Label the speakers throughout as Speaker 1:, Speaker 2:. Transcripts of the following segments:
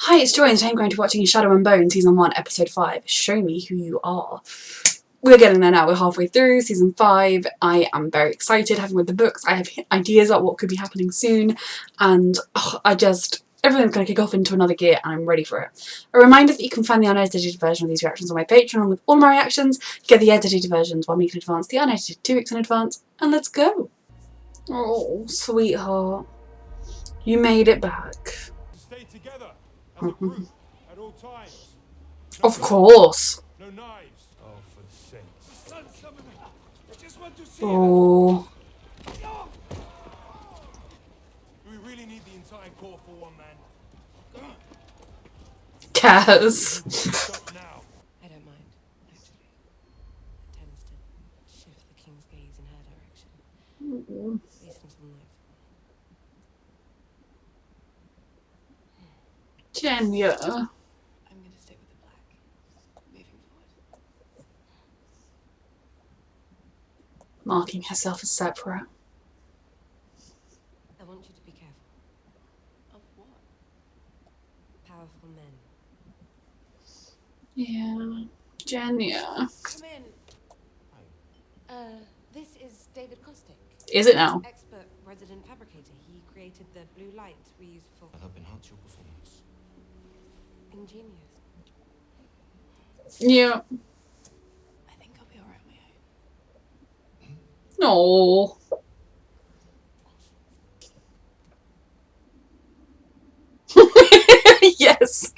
Speaker 1: Hi, it's Joy and today I'm going to be watching Shadow and Bone Season 1 Episode 5, Show Me Who You Are. We're getting there now, we're halfway through Season 5. I am very excited, having read the books, I have ideas about what could be happening soon, and everything's going to kick off into another gear and I'm ready for it. A reminder that you can find the unedited version of these reactions on my Patreon along with all my reactions, get the edited versions 1 week in advance, the unedited 2 weeks in advance, and let's go! Oh, sweetheart. You made it back.
Speaker 2: Stay together as a group at all times.
Speaker 1: No of course.
Speaker 2: No knives. Oh, for the sake. The sun summoned me. I just want to see
Speaker 1: oh.
Speaker 2: Do we really need the entire corps for one man?
Speaker 1: Kaz.
Speaker 2: Stop now.
Speaker 3: I don't mind, actually. It tends to shift the king's gaze in her direction. At least until nightfall.
Speaker 1: Genya.
Speaker 3: I'm going to stick with the black, moving forward.
Speaker 1: Marking herself as separate.
Speaker 3: I want you to be careful.
Speaker 4: Of what?
Speaker 3: Powerful men.
Speaker 1: Yeah. Genya.
Speaker 3: Come in. This is David Kostick.
Speaker 1: Is it now?
Speaker 3: Expert resident fabricator. He created the blue light we use for...
Speaker 2: I'll help enhance your performance.
Speaker 3: Ingenious.
Speaker 1: Yeah.
Speaker 4: I think I'll be alright on my own.
Speaker 1: No. Yes.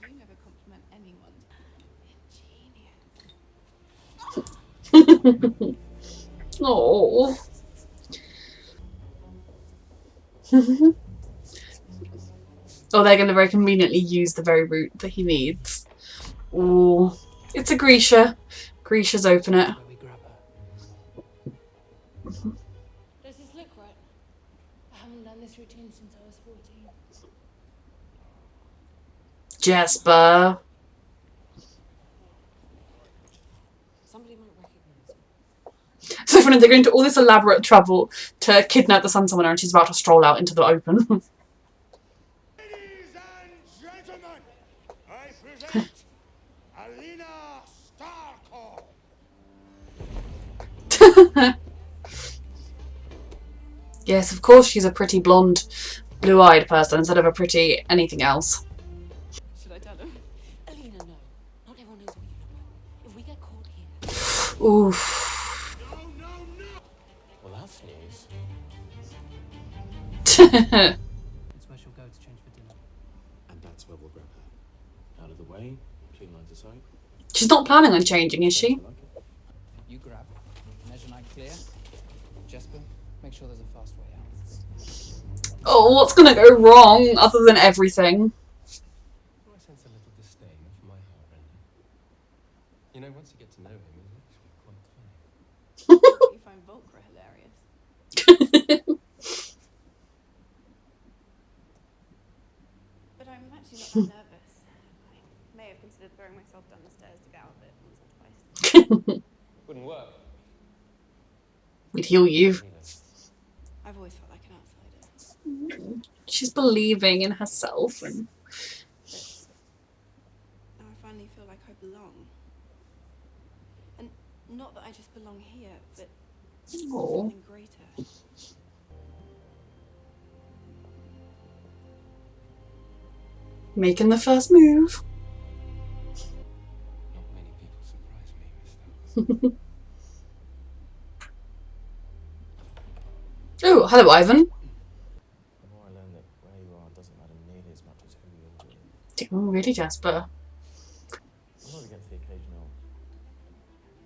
Speaker 4: You never compliment anyone. Ingenious.
Speaker 1: Oh. Oh, they're going to very conveniently use the very route that he needs. Oh, it's a Grisha. Grisha's open it.
Speaker 4: Does this look right? I haven't done this routine since I was 14.
Speaker 1: Jasper.
Speaker 3: Somebody might recognize you.
Speaker 1: So funny, they're going to all this elaborate trouble to kidnap the Sun Summoner and she's about to stroll out into the open.
Speaker 2: Ladies and gentlemen, I present Alina Starkor.
Speaker 1: Yes, of course she's a pretty blonde, blue-eyed person instead of a pretty anything else.
Speaker 4: Should I tell him?
Speaker 3: Alina, no. Not everyone knows what you look like. If we get caught here...
Speaker 1: Oof.
Speaker 2: No, no, no! Well, that's news.
Speaker 5: That's where she'll go to change for dinner.
Speaker 6: And that's where we'll grab her. Out of the way, clean lines aside.
Speaker 1: She's not planning on changing, is she?
Speaker 5: You grab. Measure night clear. Jesper, make sure there's a fast way out.
Speaker 1: Oh, what's gonna go wrong other than everything?
Speaker 6: I sense a little disdain for my heartrender. You know, once you get to know him, he's actually quite funny.
Speaker 4: You find Bagra hilarious. But I'm actually not that nervous. I may have considered throwing myself down the stairs to get out of it once or twice.
Speaker 6: Wouldn't work.
Speaker 1: We'd heal you.
Speaker 4: I've always felt like an outsider.
Speaker 1: She's believing in herself and...
Speaker 4: Now I finally feel like I belong. And not that I just belong here, but
Speaker 1: Oh.
Speaker 4: something greater.
Speaker 1: Making the first move.
Speaker 6: Not many people surprise me, Mister.
Speaker 1: Oh, hello, Ivan.
Speaker 6: The more I learn that where you are doesn't matter nearly as much as who you're with.
Speaker 1: Oh, really, Jasper?
Speaker 6: I'm not against the occasional,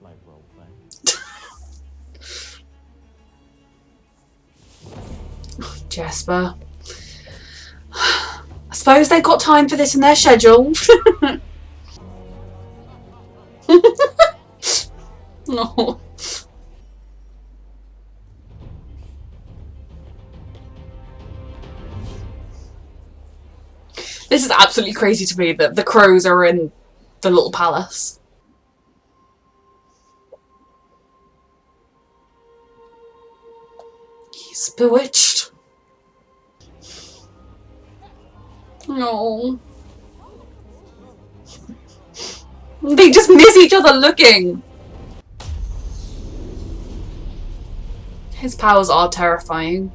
Speaker 6: like, role play.
Speaker 1: Jasper. I suppose they've got time for this in their schedule. No. This is absolutely crazy to me that the crows are in the little palace. He's bewitched. No. They just miss each other looking. His powers are terrifying.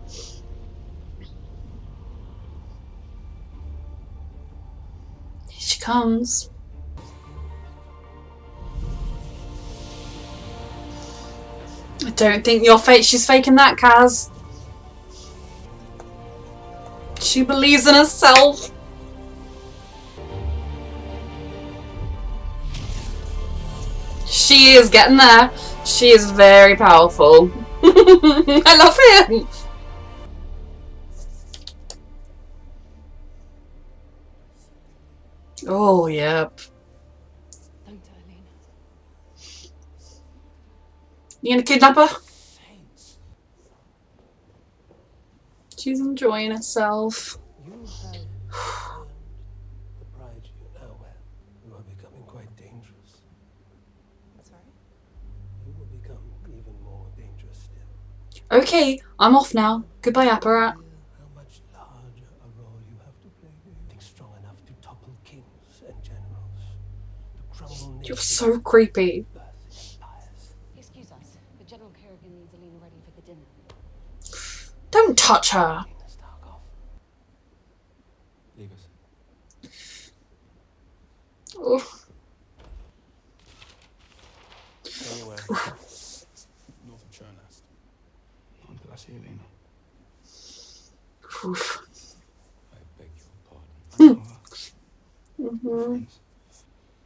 Speaker 1: Here she comes. I don't think she's faking that, Kaz. She believes in herself. She is getting there. She is very powerful. I love him. Oh, yep.
Speaker 3: Don't, Eileen.
Speaker 1: You gonna kidnap her?
Speaker 2: Saints.
Speaker 1: She's enjoying herself.
Speaker 2: You have earned the pride you now wear. You are becoming quite dangerous.
Speaker 4: Sorry?
Speaker 2: You will become even more dangerous still.
Speaker 1: Okay, I'm off now. Goodbye, Apparat.
Speaker 2: How much larger a role you have to play. Think strong enough to topple kings and generals, to crumble
Speaker 1: You're
Speaker 2: nations,
Speaker 1: so creepy.
Speaker 2: birth empires.
Speaker 3: Excuse us, but General Kerrigan needs Alina ready for the dinner.
Speaker 1: Don't touch her.
Speaker 6: Leave us.
Speaker 1: Oh.
Speaker 2: Anywhere.
Speaker 7: North of Chernast. Not until I see Elena.
Speaker 1: Oof.
Speaker 6: I beg your pardon.
Speaker 7: I know her.
Speaker 1: Mhm.
Speaker 7: Friends.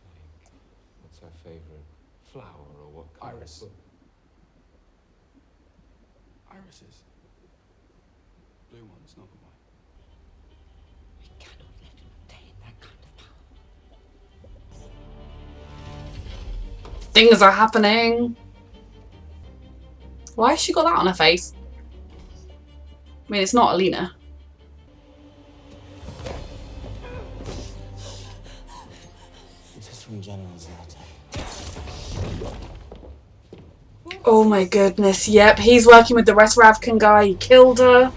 Speaker 6: Like, what's her favourite flower or what kind
Speaker 7: Iris.
Speaker 6: of book?
Speaker 7: Irises. Blue ones, not the white.
Speaker 3: We cannot let him obtain that kind of power.
Speaker 1: Things are happening. Why has she got that on her face? I mean, it's not Alina.
Speaker 8: This is from General's letter.
Speaker 1: Oh my goodness, yep, he's working with the Resravkan guy, he killed her.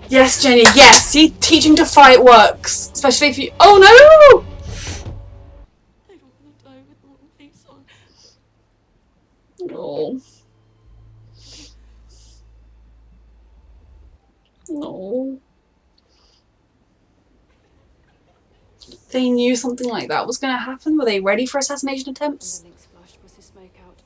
Speaker 1: Yes, Jenny, yes, see, teaching to fight works. Especially if you— oh no!
Speaker 3: I don't want to die with one face on.
Speaker 1: Oh. No. They knew something like that was going to happen? Were they ready for assassination attempts?
Speaker 3: The link splash was his smoke out.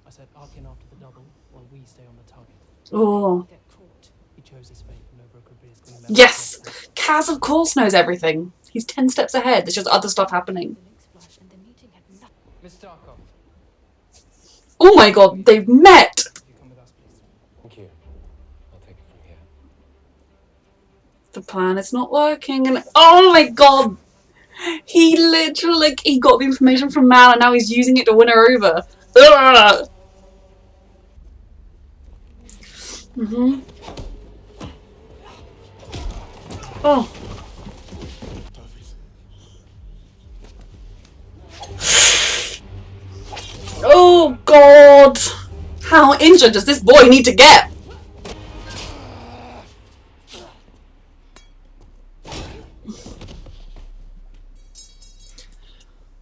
Speaker 9: I said arc in after the double while we stay on the target.
Speaker 1: Oh.
Speaker 3: Get caught.
Speaker 9: He chose his fate and no broker is going to
Speaker 1: Yes! Kaz, of course, knows everything. He's 10 steps ahead. There's just other stuff happening.
Speaker 3: The link splash and the meeting had nothing.
Speaker 5: Miss Starkov,
Speaker 1: Oh my god, they've met!
Speaker 5: if you come with us, please.
Speaker 6: Thank you. I'll take it from here.
Speaker 1: The plan is not working, and oh my god! He literally, like, he got the information from Mal and now he's using it to win her over. Ugh. Mhm. Oh. Oh god! How injured does this boy need to get?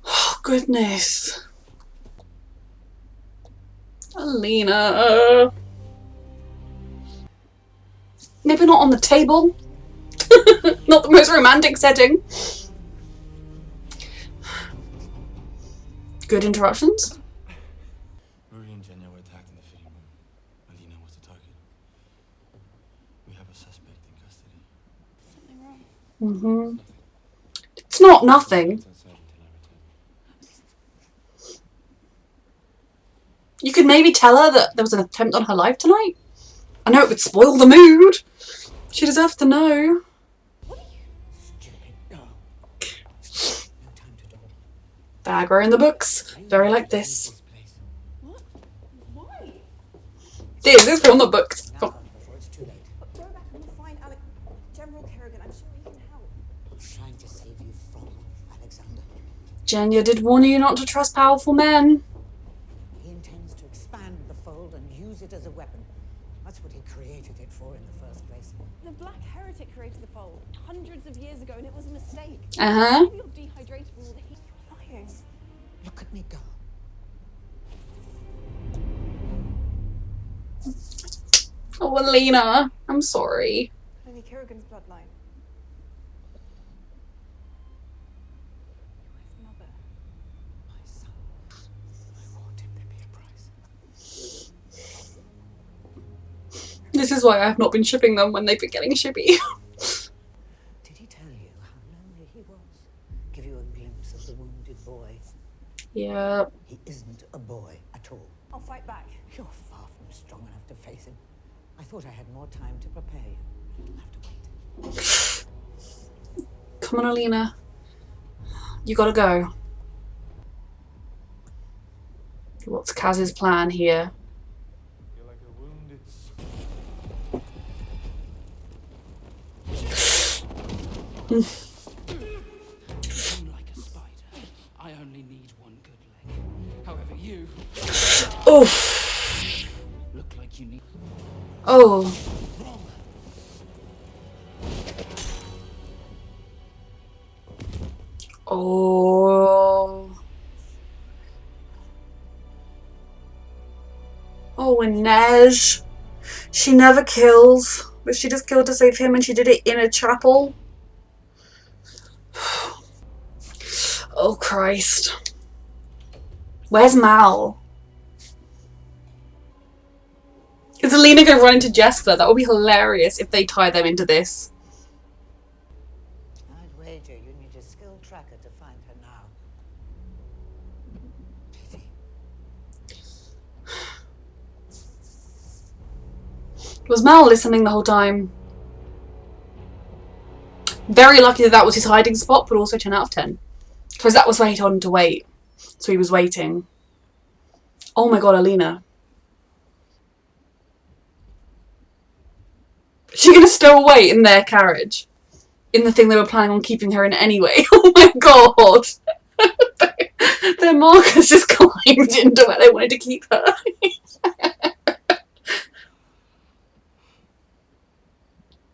Speaker 1: Oh goodness. Alina. Maybe not on the table. Not the most romantic setting. Good interruptions.
Speaker 8: Marie and Jenya were attacked in the fitting room. Alina was the target. We have a suspect in custody.
Speaker 4: Something wrong.
Speaker 1: Mhm. It's not nothing.
Speaker 6: It's outside until I return.
Speaker 1: You could maybe tell her that there was an attempt on her life tonight. I know it would spoil the mood. She deserves to know.
Speaker 8: Stupid girl. No time to dawdle.
Speaker 1: Bagra in the books. Very like this.
Speaker 8: This place.
Speaker 4: What? Why?
Speaker 1: This is from the books.
Speaker 8: Now, before it's too late.
Speaker 4: But go back and we'll find General Kerrigan. I'm sure he can help.
Speaker 8: I'm trying to save you from Alexander.
Speaker 1: Jenya did warn you not to trust powerful men.
Speaker 8: He intends to expand the fold and use it as a weapon. That's what he created it for in the first place.
Speaker 4: The Black Heretic created the fold. hundreds of years ago and it was a mistake.
Speaker 1: Uh-huh.
Speaker 4: Maybe you're dehydrated from all the heat. You're lying.
Speaker 10: Look at me go.
Speaker 1: Oh, Alina, I'm sorry.
Speaker 4: Only Kerrigan's bloodline. Where's Mother?
Speaker 10: My son. I want him to be a prize.
Speaker 1: This is why I have not been shipping them when they've been getting shippy.
Speaker 10: Did he tell you how lonely he was? Give you a glimpse of the wounded boy?
Speaker 1: Yeah.
Speaker 10: He isn't a boy at all.
Speaker 4: I'll fight back.
Speaker 10: You're far from strong enough to face him. I thought I had more time to prepare you. You'll have to wait.
Speaker 1: Come on, Alina. You gotta go. What's Kaz's plan here?
Speaker 8: You're like a wounded
Speaker 5: I'm like a spider. I only need one good leg. However, you
Speaker 1: Oh.
Speaker 5: look like you need.
Speaker 1: Oh. Oh. Oh, and Nej. She never kills, but she just killed to save him, and she did it in a chapel. Oh, Christ. Where's Mal? Is Alina going to run into Jesper? That would be hilarious if they tie them into this.
Speaker 10: I'd wager you need a skilled tracker to find her now. Pity.
Speaker 1: Was Mal listening the whole time? Very lucky that that was his hiding spot, but also 10 out of 10. Because that was where he told him to wait. So he was waiting. Oh my god, Alina. Is she going to stow away in their carriage? In the thing they were planning on keeping her in anyway? Oh my god. Their Marcus just climbed into where they wanted to keep her.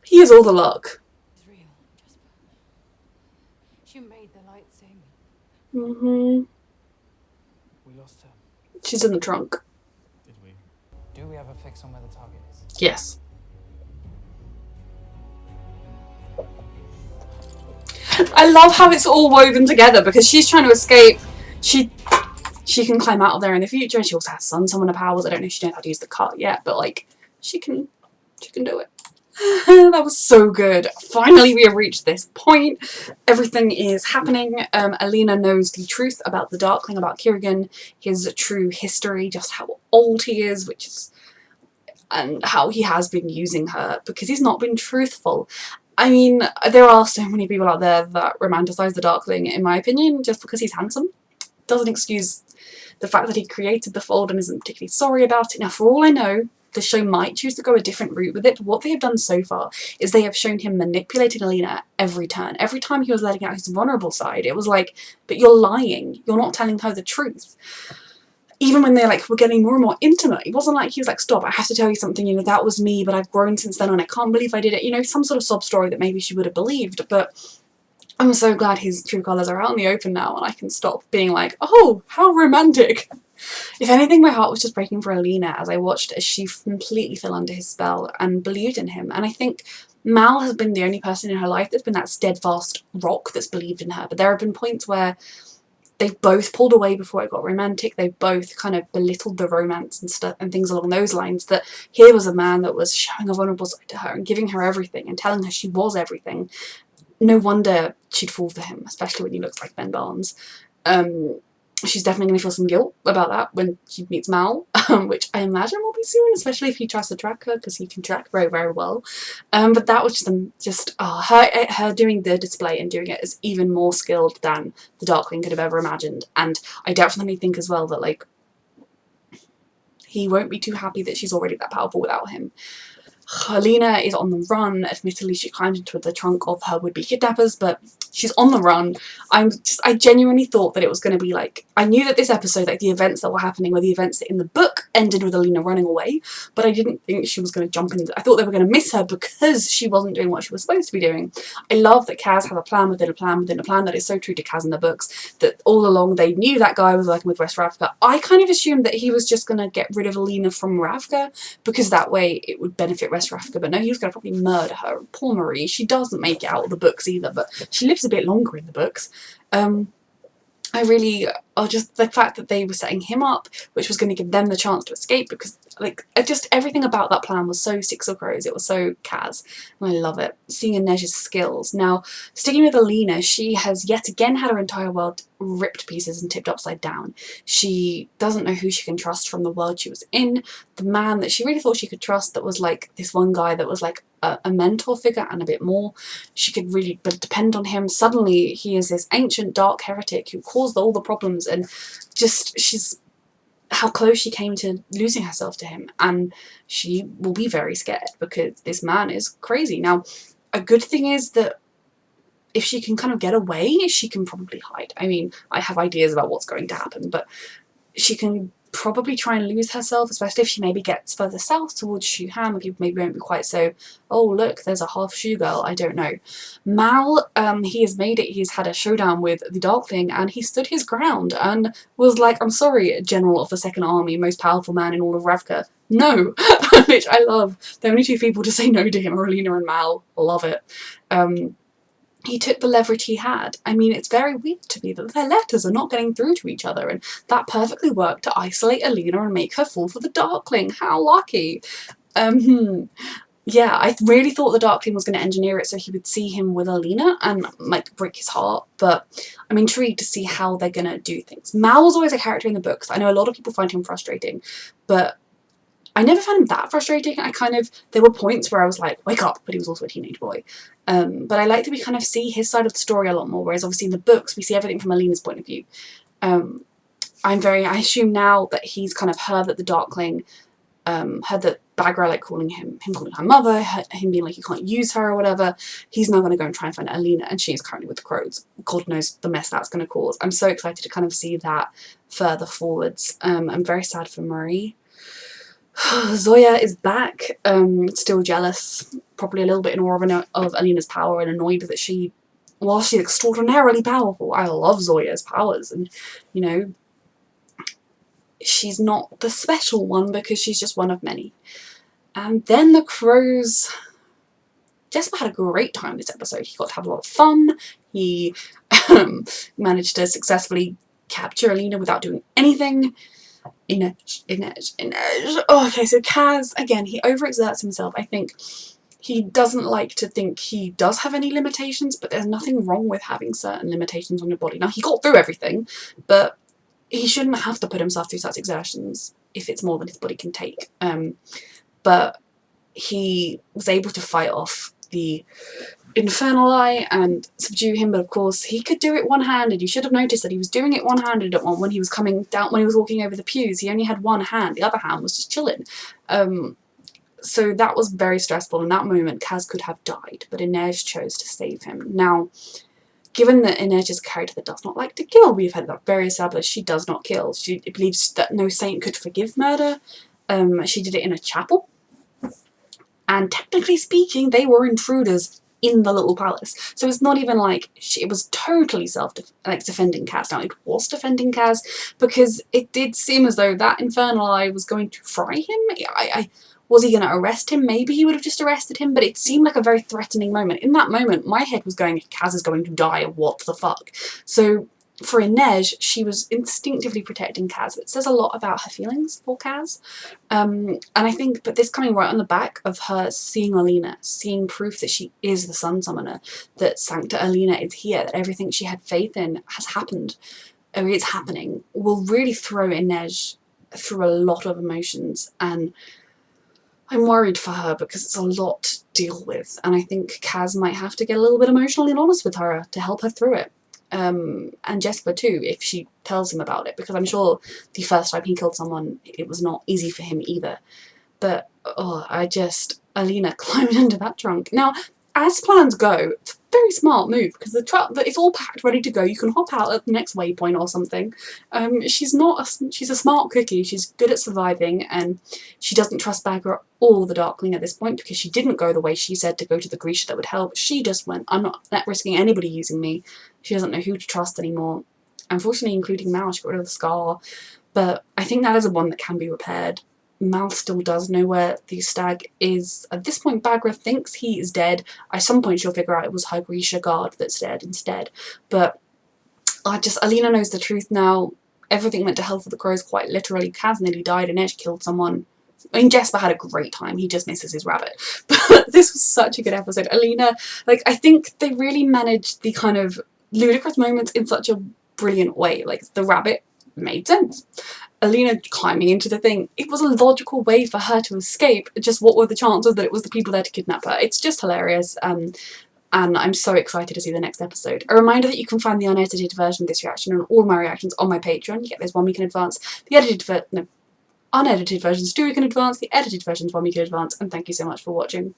Speaker 1: He has all the luck.
Speaker 3: It's real, Jasper. She made the light sing.
Speaker 1: Mm-hmm.
Speaker 5: We lost her.
Speaker 1: She's in the trunk.
Speaker 8: Did we?
Speaker 5: Do we have a fix on where the target is?
Speaker 1: Yes. I love how it's all woven together because she's trying to escape. She can climb out of there in the future, and she also has sun summoner powers. I don't know if she knows how to use the cut yet, but like she can do it. That was so good. Finally we have reached this point. Everything is happening. Alina knows the truth about the Darkling, about Kerrigan, his true history, just how old he is, and how he has been using her because he's not been truthful. I mean, there are so many people out there that romanticize the Darkling, in my opinion, just because he's handsome. Doesn't excuse the fact that he created the Fold and isn't particularly sorry about it. Now, for all I know, the show might choose to go a different route with it, but what they have done so far is they have shown him manipulating Alina every turn. Every time he was letting out his vulnerable side, it was like, but you're lying. You're not telling her the truth. Even when they were getting more and more intimate, it wasn't like he was like, stop, I have to tell you something, you know, that was me, but I've grown since then and I can't believe I did it. You know, some sort of sob story that maybe she would have believed, but I'm so glad his true colours are out in the open now and I can stop being like, oh, how romantic. If anything, my heart was just breaking for Alina as I watched as she completely fell under his spell and believed in him. And I think Mal has been the only person in her life that's been that steadfast rock that's believed in her. But there have been points where they've both pulled away before it got romantic. They both kind of belittled the romance and stuff and things along those lines. That here was a man that was showing a vulnerable side to her and giving her everything and telling her she was everything. No wonder she'd fall for him, especially when he looks like Ben Barnes. She's definitely going to feel some guilt about that when she meets Mal, which I imagine will be soon, especially if he tries to track her, because he can track very, very well. But that was just her doing the display and doing it is even more skilled than the Darkling could have ever imagined. And I definitely think as well that, he won't be too happy that she's already that powerful without him. Alina is on the run. Admittedly, she climbed into the trunk of her would-be kidnappers, but she's on the run. I genuinely thought that it was going to be like, I knew that this episode, like the events that were happening were the events that in the book ended with Alina running away, but I didn't think she was going to jump in. I thought they were going to miss her because she wasn't doing what she was supposed to be doing. I love that Kaz has a plan within a plan within a plan. That is so true to Kaz in the books, that all along they knew that guy was working with West Ravka. I kind of assumed that he was just going to get rid of Alina from Ravka, because that way it would benefit West Ravka, but no, he was going to probably murder her. Poor Marie. She doesn't make it out of the books either, but she lives a bit longer in the books. I really, just the fact that they were setting him up, which was going to give them the chance to escape, because like just everything about that plan was so Six of Crows. It was so Kaz, and I love it. Seeing Inej's skills. Now, sticking with Alina, she has yet again had her entire world ripped to pieces and tipped upside down. She doesn't know who she can trust from the world she was in. The man that she really thought she could trust, that was like this one guy that was like a mentor figure and a bit more, she could really depend on him. Suddenly he is this ancient dark heretic who caused all the problems, and just she's how close she came to losing herself to him, and she will be very scared because this man is crazy. Now, a good thing is that if she can kind of get away, she can probably hide. I mean, I have ideas about what's going to happen, but she can probably try and lose herself, especially if she maybe gets further south towards Shuhan, where people maybe won't be quite so, oh look, there's a half Shu girl, I don't know. Mal, he has made it, he's had a showdown with the Darkling, and he stood his ground and was like, I'm sorry, General of the Second Army, most powerful man in all of Ravka. No, which I love. The only two people to say no to him are Alina and Mal. Love it. He took the leverage he had. I mean, it's very weird to me that their letters are not getting through to each other, and that perfectly worked to isolate Alina and make her fall for the Darkling. How lucky. Yeah, I really thought the Darkling was going to engineer it so he would see him with Alina and like break his heart, but I'm intrigued to see how they're going to do things. Mal was always a character in the books. I know a lot of people find him frustrating, but I never found him that frustrating. There were points where I was like, wake up, but he was also a teenage boy. But I like that we kind of see his side of the story a lot more, whereas obviously in the books we see everything from Alina's point of view. I assume now that he's kind of heard that the Darkling, heard that Bagra like calling calling her mother, him being like you can't use her or whatever, he's now going to go and try and find Alina, and she's currently with the Crows. God knows the mess that's going to cause. I'm so excited to kind of see that further forwards. I'm very sad for Marie. Zoya is back, still jealous, probably a little bit in awe of Alina's power, and annoyed that while she's extraordinarily powerful, I love Zoya's powers, and you know, she's not the special one because she's just one of many. And then the Crows, Jesper had a great time this episode. He got to have a lot of fun. He managed to successfully capture Alina without doing anything. Inej. Oh, okay, so Kaz, again, he overexerts himself. I think he doesn't like to think he does have any limitations, but there's nothing wrong with having certain limitations on your body. Now, he got through everything, but he shouldn't have to put himself through such exertions if it's more than his body can take. But he was able to fight off the Infernal Eye and subdue him, but of course he could do it one-handed. You should have noticed that he was doing it one-handed at one when he was coming down, when he was walking over the pews. He only had one hand, the other hand was just chilling. So that was very stressful. In that moment, Kaz could have died, but Inej chose to save him. Now, given that Inej is a character that does not like to kill, we've had that very established, she does not kill. She believes that no saint could forgive murder. She did it in a chapel. And technically speaking, they were intruders in the little palace. So it's not even like it was totally defending Kaz. Now, it was defending Kaz because it did seem as though that Infernal Eye was going to fry him. Was he going to arrest him? Maybe he would have just arrested him, but it seemed like a very threatening moment. In that moment, my head was going, Kaz is going to die, what the fuck? So for Inej, she was instinctively protecting Kaz. It says a lot about her feelings for Kaz. And I think, but this coming right on the back of her seeing Alina, seeing proof that she is the Sun Summoner, that Sancta Alina is here, that everything she had faith in has happened, or is happening, will really throw Inej through a lot of emotions. And I'm worried for her because it's a lot to deal with. And I think Kaz might have to get a little bit emotionally honest with her to help her through it. And Jesper too, if she tells him about it, because I'm sure the first time he killed someone, it was not easy for him either. But Alina climbing under that trunk. Now, as plans go, it's a very smart move because the truck, it's all packed, ready to go. You can hop out at the next waypoint or something. She's a smart cookie. She's good at surviving, and she doesn't trust Bagra or the Darkling at this point because she didn't go the way she said to go to the Grisha that would help. She just went, I'm not risking anybody using me. She doesn't know who to trust anymore. Unfortunately, including Mal, she got rid of the scar. But I think that is one that can be repaired. Mal still does know where the stag is. At this point, Bagra thinks he is dead. At some point, she'll figure out it was her Grisha guard that's dead instead. But Alina knows the truth now. Everything went to hell for the crows, quite literally. Kaz nearly died and Edge killed someone. I mean, Jesper had a great time. He just misses his rabbit. But this was such a good episode. Alina, like, I think they really managed the kind of ludicrous moments in such a brilliant way. Like, the rabbit made sense. Alina climbing into the thing, it was a logical way for her to escape. Just what were the chances that it was the people there to kidnap her? It's just hilarious, and I'm so excited to see the next episode. A reminder that you can find the unedited version of this reaction and all my reactions on my Patreon. You get those 1 week in advance. The unedited versions 2 weeks in advance, the edited versions 1 week in advance, and thank you so much for watching.